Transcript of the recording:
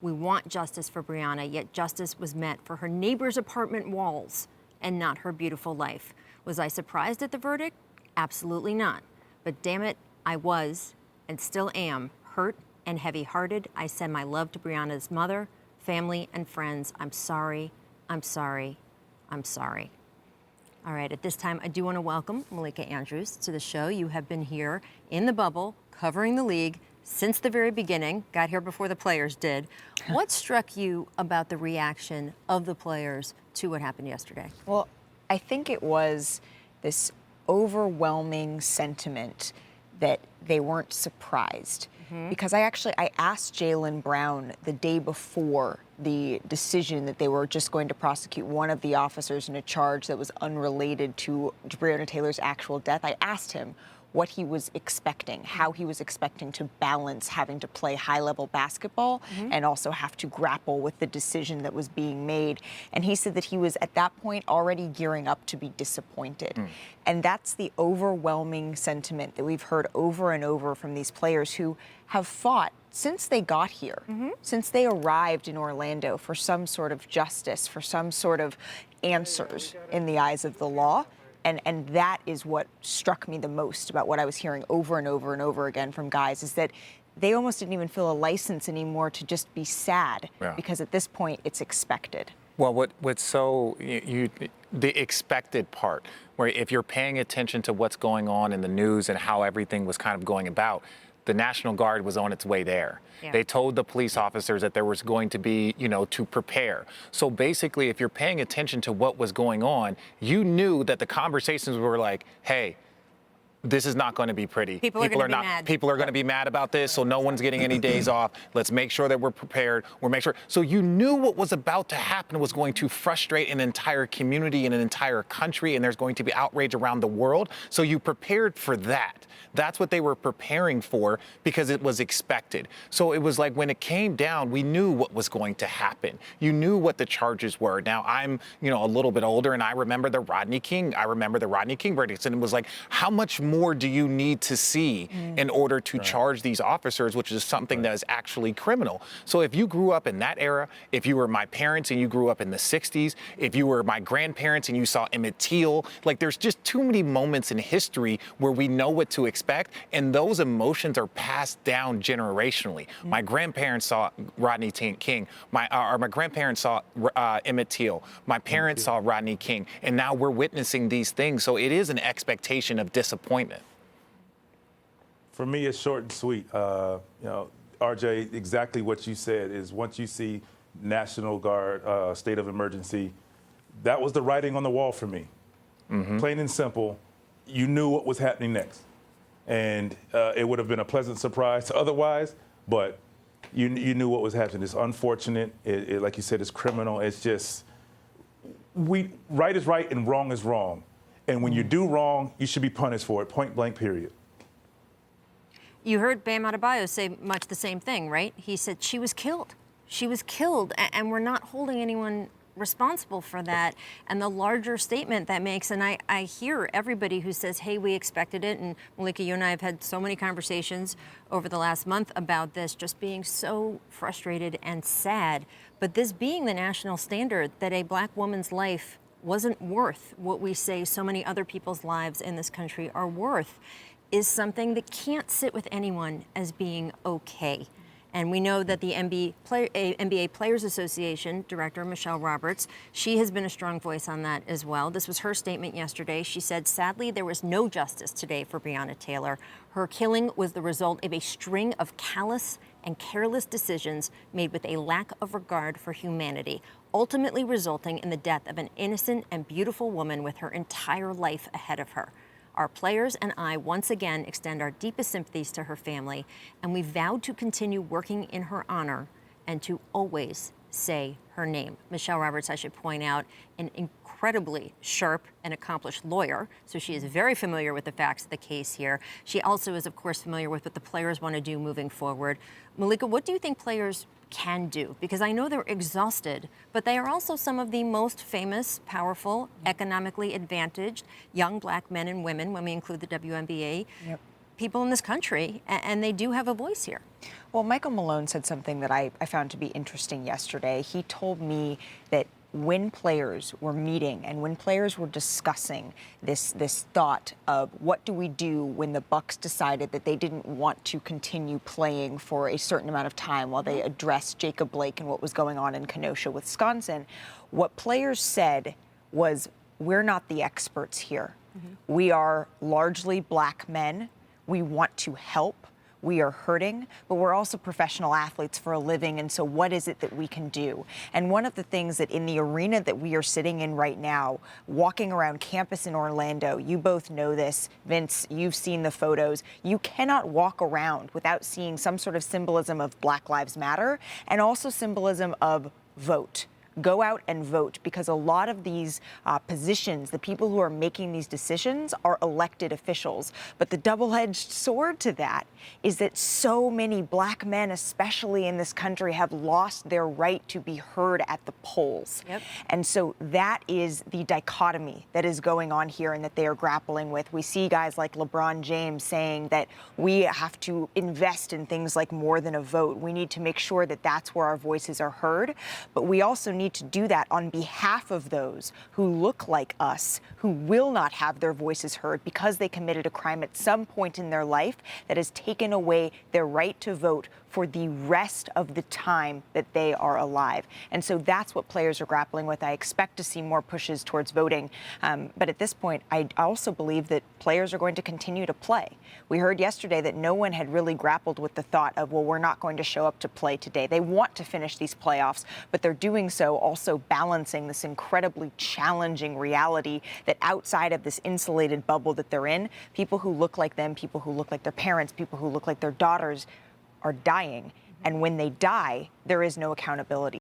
We want justice for Breonna, yet justice was met for her neighbor's apartment walls and not her beautiful life. Was I surprised at the verdict? Absolutely not. But damn it, I was, and still am, hurt and heavy-hearted. I send my love to Breonna's mother, family, and friends. I'm sorry, I'm sorry, I'm sorry. All right, at this time, I do want to welcome Malika Andrews to the show. You have been here in the bubble, covering the league since the very beginning, got here before the players did. What struck you about the reaction of the players to what happened yesterday? Well, I think it was this overwhelming sentiment that they weren't surprised. Because I asked Jaylen Brown the day before the decision that they were just going to prosecute one of the officers in a charge that was unrelated to Breonna Taylor's actual death. I asked him what he was expecting, how he was expecting to balance having to play high-level basketball and also have to grapple with the decision that was being made. And he said that he was, at that point, already gearing up to be disappointed. And that's the overwhelming sentiment that we've heard over and over from these players who have fought since they got here, since they arrived in Orlando for some sort of justice, for some sort of answers in the eyes of the law. And that is what struck me the most about what I was hearing over and over and over again from guys, is that they almost didn't even feel a license anymore to just be sad, because at this point it's expected. Well, what's so, the expected part, where if you're paying attention to what's going on in the news and how everything was kind of going about, the National Guard was on its way there. They told the police officers that there was going to be, to prepare. So basically, if you're paying attention to what was going on, you knew that the conversations were like, hey, this is not going to be pretty. People are going to be mad. People are going to be mad about this, so no one's getting any days off. Let's make sure that we're prepared. So you knew what was about to happen was going to frustrate an entire community and an entire country, and there's going to be outrage around the world. So you prepared for that. That's what they were preparing for, because it was expected. So it was like when it came down, we knew what was going to happen. You knew what the charges were. Now I'm, a little bit older, and I remember the Rodney King. I remember the Rodney King verdicts, and it was like, how much more do you need to see in order to charge these officers, which is something that is actually criminal? So if you grew up in that era, if you were my parents and you grew up in the 60s, if you were my grandparents and you saw Emmett Till, like there's just too many moments in history where we know what to expect, and those emotions are passed down generationally. My grandparents saw Rodney King. My grandparents saw Emmett Till. My parents saw Rodney King, and now we're witnessing these things. So it is an expectation of disappointment. For me, it's short and sweet. RJ, exactly what you said is once you see National Guard, state of emergency, that was the writing on the wall for me. Plain and simple, you knew what was happening next. And it would have been a pleasant surprise otherwise, but you knew what was happening. It's unfortunate. Like you said, it's criminal. It's just, right is right and wrong is wrong. And when you do wrong, you should be punished for it, point blank, period. You heard Bam Adebayo say much the same thing, right? He said she was killed. She was killed, and we're not holding anyone responsible for that. And the larger statement that makes, and I hear everybody who says, hey, we expected it, and Malika, you and I have had so many conversations over the last month about this, just being so frustrated and sad. But this being the national standard, that a black woman's life wasn't worth what we say so many other people's lives in this country are worth, is something that can't sit with anyone as being okay. And we know that the NBA Players Association Director, Michelle Roberts, she has been a strong voice on that as well. This was her statement yesterday. She said, sadly, there was no justice today for Breonna Taylor. Her killing was the result of a string of callous and careless decisions made with a lack of regard for humanity, ultimately resulting in the death of an innocent and beautiful woman with her entire life ahead of her. Our players and I once again extend our deepest sympathies to her family, and we vow to continue working in her honor and to always say her name. Michelle Roberts, I should point out, an incredibly sharp and accomplished lawyer, so she is very familiar with the facts of the case here. She also is, of course, familiar with what the players want to do moving forward. Malika, what do you think players can do? Because I know they're exhausted, but they are also some of the most famous, powerful, economically advantaged young black men and women, when we include the WNBA. people in this country, and they do have a voice here. Well, Michael Malone said something that I found to be interesting yesterday. He told me that when players were meeting and when players were discussing this thought of what do we do when the Bucks decided that they didn't want to continue playing for a certain amount of time while they addressed Jacob Blake and what was going on in Kenosha, Wisconsin, what players said was, we're not the experts here. We are largely black men. We want to help. We are hurting, but we're also professional athletes for a living, and so what is it that we can do? And one of the things that in the arena that we are sitting in right now, walking around campus in Orlando, you both know this, Vince, you've seen the photos, you cannot walk around without seeing some sort of symbolism of Black Lives Matter and also symbolism of vote. Go out and vote, because a lot of these positions, the people who are making these decisions are elected officials. But the double-edged sword to that is that so many black men, especially in this country, have lost their right to be heard at the polls. Yep. And so that is the dichotomy that is going on here and that they are grappling with. We see guys like LeBron James saying that we have to invest in things like more than a vote. We need to make sure that that's where our voices are heard. But we also need to do that on behalf of those who look like us, who will not have their voices heard because they committed a crime at some point in their life that has taken away their right to vote for the rest of the time that they are alive. And so that's what players are grappling with. I expect to see more pushes towards voting. But at this point, I also believe that players are going to continue to play. We heard yesterday that no one had really grappled with the thought of, well, we're not going to show up to play today. They want to finish these playoffs, but they're doing so also balancing this incredibly challenging reality that outside of this insulated bubble that they're in, people who look like them, people who look like their parents, people who look like their daughters are dying. And when they die, there is no accountability.